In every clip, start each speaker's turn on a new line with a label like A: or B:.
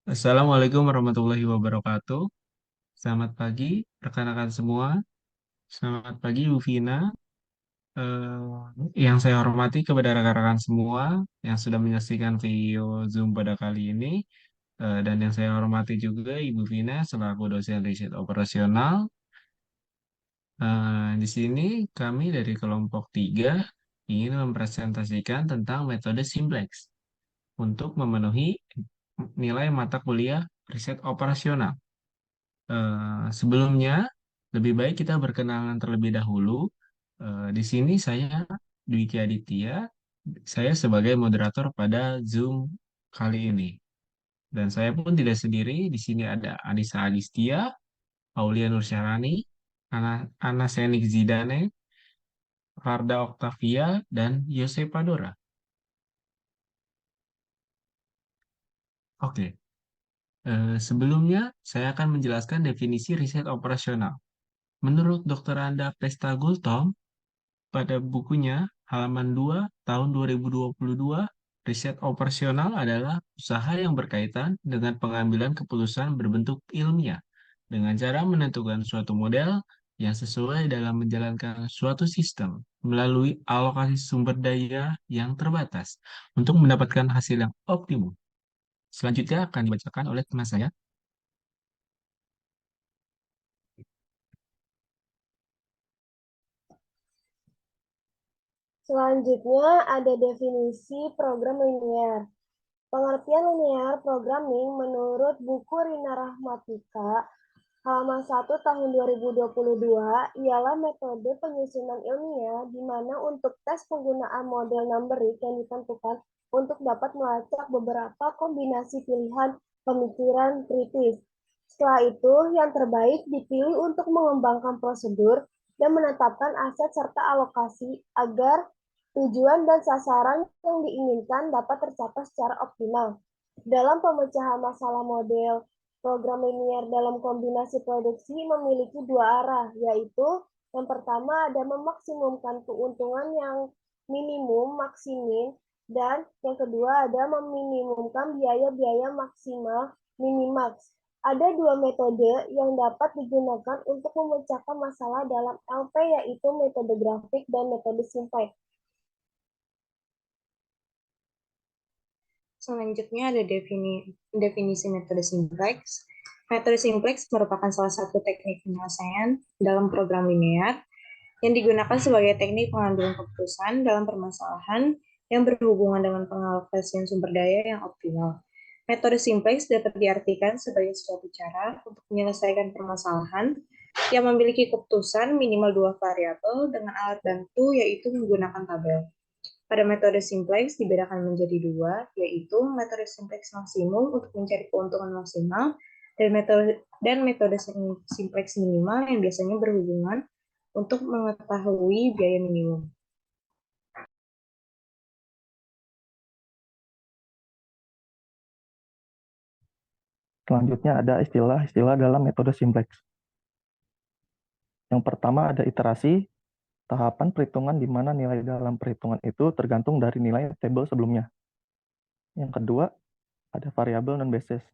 A: Assalamualaikum warahmatullahi wabarakatuh. Selamat pagi, rekan-rekan semua. Selamat pagi, Bu Vina. Yang saya hormati kepada rekan-rekan semua yang sudah menyaksikan video Zoom pada kali ini. Dan yang saya hormati juga Ibu Vina selaku dosen riset operasional. Di sini kami dari kelompok 3 ingin mempresentasikan tentang metode simplex untuk memenuhi nilai mata kuliah riset operasional. Sebelumnya, lebih baik kita berkenalan terlebih dahulu. Di sini saya Dwiki Aditya, saya sebagai moderator pada Zoom kali ini. Dan saya pun tidak sendiri, di sini ada Anissa Agustia, Aulia Nursyarani, Ana Senik Zidane, Farda Octavia, dan Yose Padora. Oke, sebelumnya saya akan menjelaskan definisi riset operasional. Menurut Dr. Anda Pesta Gultom, pada bukunya, halaman 2 tahun 2022, riset operasional adalah usaha yang berkaitan dengan pengambilan keputusan berbentuk ilmiah dengan cara menentukan suatu model yang sesuai dalam menjalankan suatu sistem melalui alokasi sumber daya yang terbatas untuk mendapatkan hasil yang optimum. Selanjutnya akan dibacakan oleh teman saya.
B: Selanjutnya ada definisi program linear. Pengertian linear programming menurut buku Rina Rahmatika halaman 1 tahun 2022 ialah metode penyusunan ilmiah di mana untuk tes penggunaan model numerik yang ditentukan untuk dapat melacak beberapa kombinasi pilihan pemikiran kritis. Setelah itu, yang terbaik dipilih untuk mengembangkan prosedur dan menetapkan aset serta alokasi agar tujuan dan sasaran yang diinginkan dapat tercapai secara optimal. Dalam pemecahan masalah model, program linear dalam kombinasi produksi memiliki dua arah, yaitu yang pertama ada memaksimumkan keuntungan yang minimum maksimin, dan yang kedua ada meminimumkan biaya-biaya maksimal minimaks. Ada dua metode yang dapat digunakan untuk memecahkan masalah dalam LP, yaitu metode grafik dan metode simplex.
C: Selanjutnya ada definisi metode simplex. Metode simplex merupakan salah satu teknik penyelesaian dalam program linear yang digunakan sebagai teknik pengambilan keputusan dalam permasalahan yang berhubungan dengan pengalokasian sumber daya yang optimal. Metode simplex dapat diartikan sebagai suatu cara untuk menyelesaikan permasalahan yang memiliki keputusan minimal dua variabel dengan alat bantu, yaitu menggunakan tabel. Pada metode simplex dibedakan menjadi dua, yaitu metode simplex maksimum untuk mencari keuntungan maksimal dan metode simplex minimal yang biasanya berhubungan untuk mengetahui biaya minimum.
D: Selanjutnya ada istilah-istilah dalam metode simplex. Yang pertama ada iterasi, tahapan perhitungan di mana nilai dalam perhitungan itu tergantung dari nilai tabel sebelumnya. Yang kedua, ada variabel non-basis.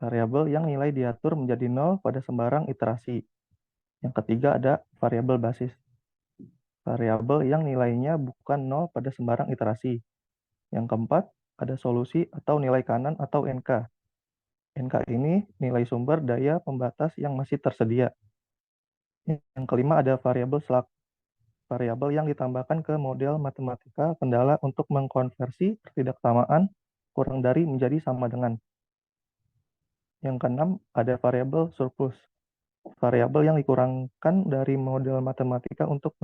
D: Variabel yang nilai diatur menjadi nol pada sembarang iterasi. Yang ketiga ada variabel basis. Variabel yang nilainya bukan nol pada sembarang iterasi. Yang keempat, ada solusi atau nilai kanan atau NK. NK ini nilai sumber daya pembatas yang masih tersedia. Yang kelima ada variabel slug. Variabel yang ditambahkan ke model matematika kendala untuk mengkonversi ketidaksamaan kurang dari menjadi sama dengan. Yang keenam ada variabel surplus. Variabel yang dikurangkan dari model matematika untuk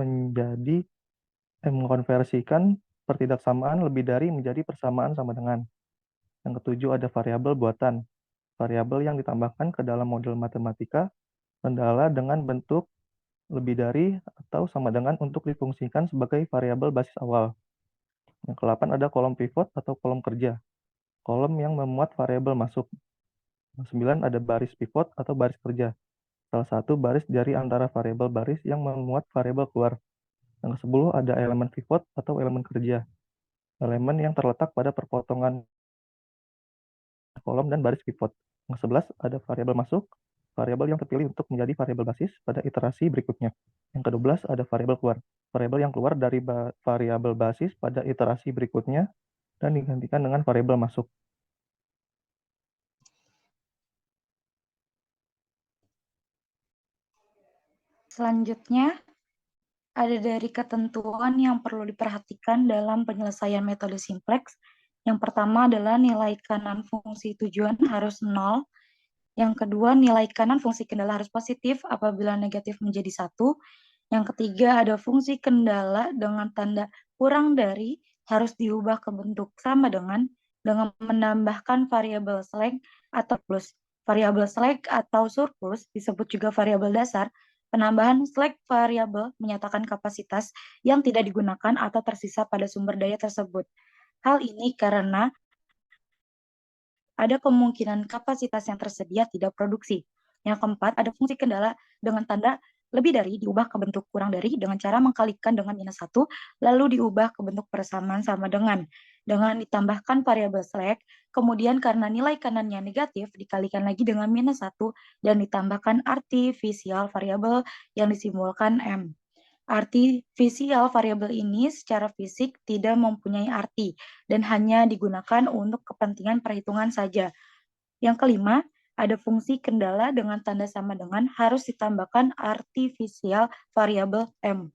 D: mengkonversikan pertidaksamaan lebih dari menjadi persamaan sama dengan. Yang ketujuh ada variabel buatan. Variabel yang ditambahkan ke dalam model matematika kendala dengan bentuk lebih dari atau sama dengan untuk difungsikan sebagai variabel basis awal. Yang ke-8 ada kolom pivot atau kolom kerja. Kolom yang memuat variabel masuk. Yang 9 ada baris pivot atau baris kerja. Salah satu baris dari antara variabel baris yang memuat variabel keluar. Yang ke-10 ada elemen pivot atau elemen kerja. Elemen yang terletak pada perpotongan kolom dan baris pivot. Yang 11 ada variabel masuk, variabel yang terpilih untuk menjadi variabel basis pada iterasi berikutnya. Yang ke-12 ada variabel keluar, variabel yang keluar dari variabel basis pada iterasi berikutnya dan digantikan dengan variabel masuk.
E: Selanjutnya, ada dari ketentuan yang perlu diperhatikan dalam penyelesaian metode simplex. Yang pertama adalah nilai kanan fungsi tujuan harus 0. Yang kedua, nilai kanan fungsi kendala harus positif apabila negatif menjadi 1. Yang ketiga, ada fungsi kendala dengan tanda kurang dari harus diubah ke bentuk sama dengan menambahkan variabel slack atau plus. Variabel slack atau surplus disebut juga variabel dasar. Penambahan slack variabel menyatakan kapasitas yang tidak digunakan atau tersisa pada sumber daya tersebut. Hal ini karena ada kemungkinan kapasitas yang tersedia tidak produksi. Yang keempat, ada fungsi kendala dengan tanda lebih dari diubah ke bentuk kurang dari dengan cara mengkalikan dengan minus 1, lalu diubah ke bentuk persamaan sama dengan ditambahkan variabel slack, kemudian karena nilai kanannya negatif, dikalikan lagi dengan minus 1, dan ditambahkan artifisial variabel yang disimbolkan M. Artifisial variabel ini secara fisik tidak mempunyai arti dan hanya digunakan untuk kepentingan perhitungan saja. Yang kelima, ada fungsi kendala dengan tanda sama dengan harus ditambahkan artifisial variabel M.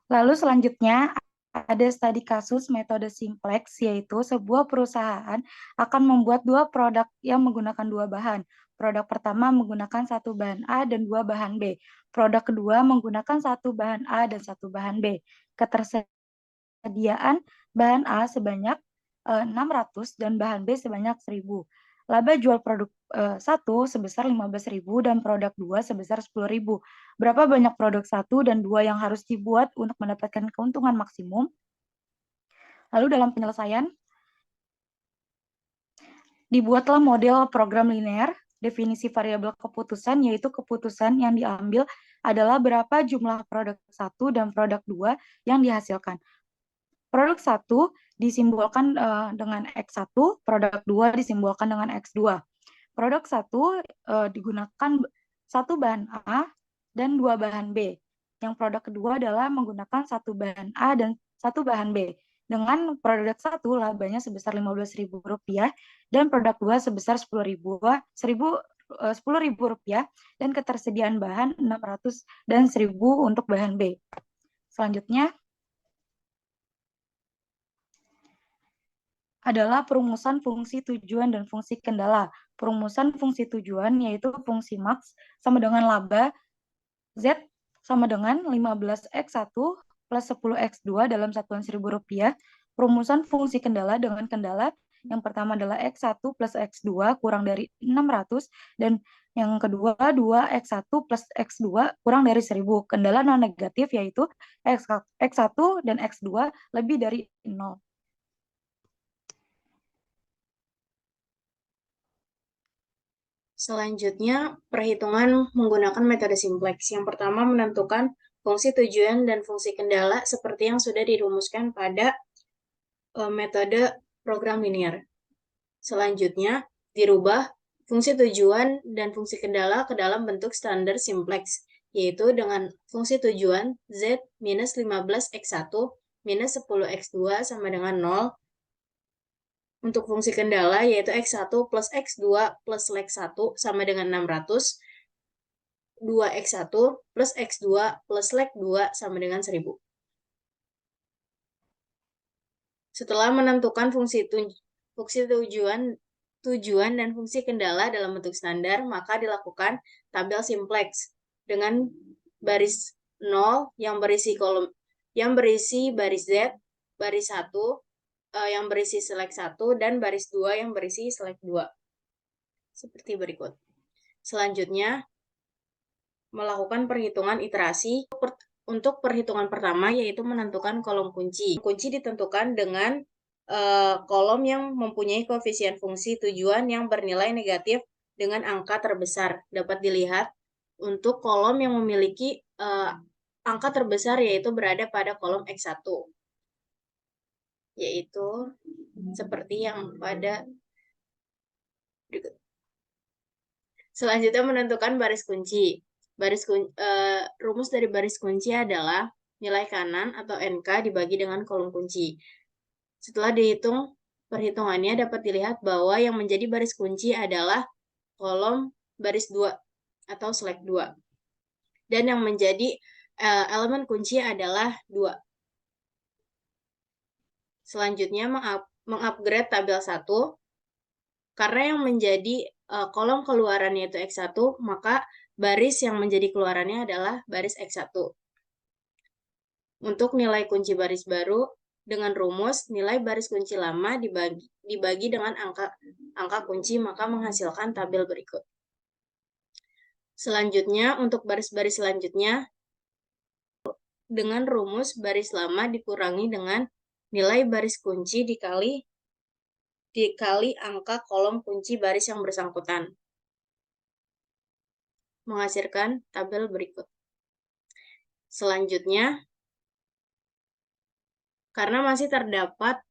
E: Lalu selanjutnya ada studi kasus metode simplex, yaitu sebuah perusahaan akan membuat dua produk yang menggunakan dua bahan. Produk pertama menggunakan satu bahan A dan dua bahan B. Produk kedua menggunakan satu bahan A dan satu bahan B. Ketersediaan bahan A sebanyak 600 dan bahan B sebanyak 1000. Laba jual produk 1 sebesar 15.000 dan produk 2 sebesar 10.000. Berapa banyak produk 1 dan 2 yang harus dibuat untuk mendapatkan keuntungan maksimum? Lalu dalam penyelesaian, dibuatlah model program linear. Definisi variabel keputusan, yaitu keputusan yang diambil adalah berapa jumlah produk 1 dan produk 2 yang dihasilkan. Produk 1 disimbolkan dengan X1, produk 2 disimbolkan dengan X2. Produk 1 digunakan satu bahan A dan dua bahan B. Yang produk kedua adalah menggunakan satu bahan A dan satu bahan B. Dengan produk 1 labanya sebesar Rp15.000 dan produk 2 sebesar Rp10.000 dan ketersediaan bahan 600 dan 1.000 untuk bahan B. Selanjutnya adalah perumusan fungsi tujuan dan fungsi kendala. Perumusan fungsi tujuan yaitu fungsi max sama dengan laba Z sama dengan 15X1 plus 10X2 dalam satuan Rp1.000. Perumusan fungsi kendala dengan kendala yang pertama adalah X1 plus X2 kurang dari 600 dan yang kedua 2X1 plus X2 kurang dari 1000. Kendala non negatif yaitu X1 dan X2 lebih dari 0.
C: Selanjutnya, perhitungan menggunakan metode simplex. Yang pertama, menentukan fungsi tujuan dan fungsi kendala seperti yang sudah dirumuskan pada metode program linear. Selanjutnya, dirubah fungsi tujuan dan fungsi kendala ke dalam bentuk standar simplex, yaitu dengan fungsi tujuan Z minus 15X1 minus 10X2 sama dengan 0. Untuk fungsi kendala yaitu X1 plus X2 plus Lex1 sama dengan 600. 2X1 plus X2 plus Lex2 sama dengan 1000. Setelah menentukan fungsi tujuan dan fungsi kendala dalam bentuk standar, maka dilakukan tabel simplex dengan baris 0 yang berisi baris Z, baris 1 yang berisi select 1 dan baris 2 yang berisi select 2. Seperti berikut. Selanjutnya, melakukan perhitungan iterasi. Untuk perhitungan pertama yaitu menentukan kolom kunci. Kunci ditentukan dengan kolom yang mempunyai koefisien fungsi tujuan yang bernilai negatif dengan angka terbesar. Dapat dilihat untuk kolom yang memiliki angka terbesar yaitu berada pada kolom X1.
F: yaitu seperti yang pada berikut. Selanjutnya menentukan baris kunci. Rumus dari baris kunci adalah nilai kanan atau NK dibagi dengan kolom kunci. Setelah dihitung perhitungannya dapat dilihat bahwa yang menjadi baris kunci adalah kolom baris 2 atau select 2. Dan yang menjadi elemen kunci adalah 2. Selanjutnya mengupgrade tabel 1. Karena yang menjadi kolom keluarannya itu X1, maka baris yang menjadi keluarannya adalah baris X1. Untuk nilai kunci baris baru, dengan rumus nilai baris kunci lama dibagi dengan angka kunci, maka menghasilkan tabel berikut. Selanjutnya, untuk baris-baris selanjutnya, dengan rumus baris lama dikurangi dengan nilai baris kunci dikali angka kolom kunci baris yang bersangkutan, menghasilkan tabel berikut. Selanjutnya, karena masih terdapat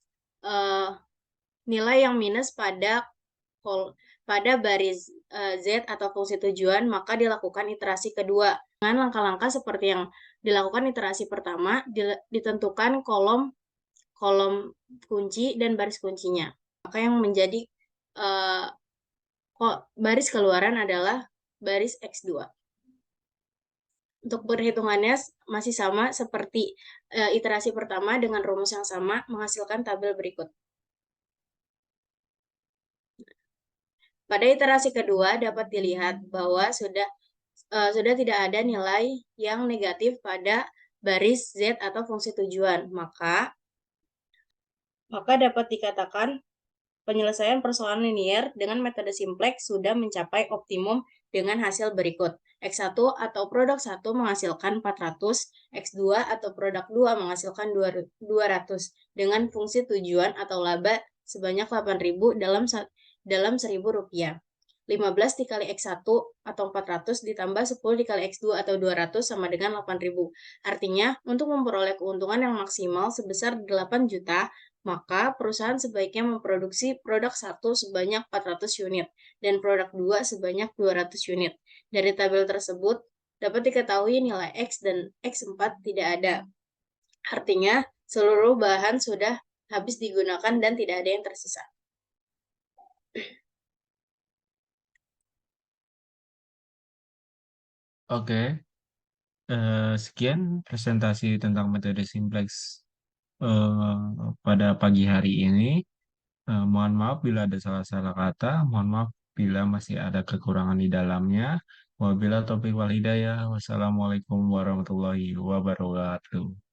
F: nilai yang minus pada baris Z atau fungsi tujuan, maka dilakukan iterasi kedua. Dengan langkah-langkah seperti yang dilakukan iterasi pertama, ditentukan kolom kunci dan baris kuncinya. Maka yang menjadi baris keluaran adalah baris X2. Untuk perhitungannya masih sama seperti iterasi pertama dengan rumus yang sama, menghasilkan tabel berikut. Pada iterasi kedua dapat dilihat bahwa sudah tidak ada nilai yang negatif pada baris Z atau fungsi tujuan. Maka dapat dikatakan penyelesaian persoalan linier dengan metode simplex sudah mencapai optimum dengan hasil berikut. X1 atau produk 1 menghasilkan 400, X2 atau produk 2 menghasilkan 200 dengan fungsi tujuan atau laba sebanyak 8.000 dalam Rp1.000. 15 dikali X1 atau 400 ditambah 10 dikali X2 atau 200 sama dengan 8.000. Artinya, untuk memperoleh keuntungan yang maksimal sebesar 8 juta, maka perusahaan sebaiknya memproduksi produk 1 sebanyak 400 unit dan produk 2 sebanyak 200 unit. Dari tabel tersebut, dapat diketahui nilai X dan X4 tidak ada. Artinya, seluruh bahan sudah habis digunakan dan tidak ada yang tersisa.
A: Oke, sekian presentasi tentang metode simplex pada pagi hari ini. Mohon maaf bila ada salah-salah kata, mohon maaf bila masih ada kekurangan di dalamnya. Wabillahi taufiq wal hidayah. Wassalamualaikum warahmatullahi wabarakatuh.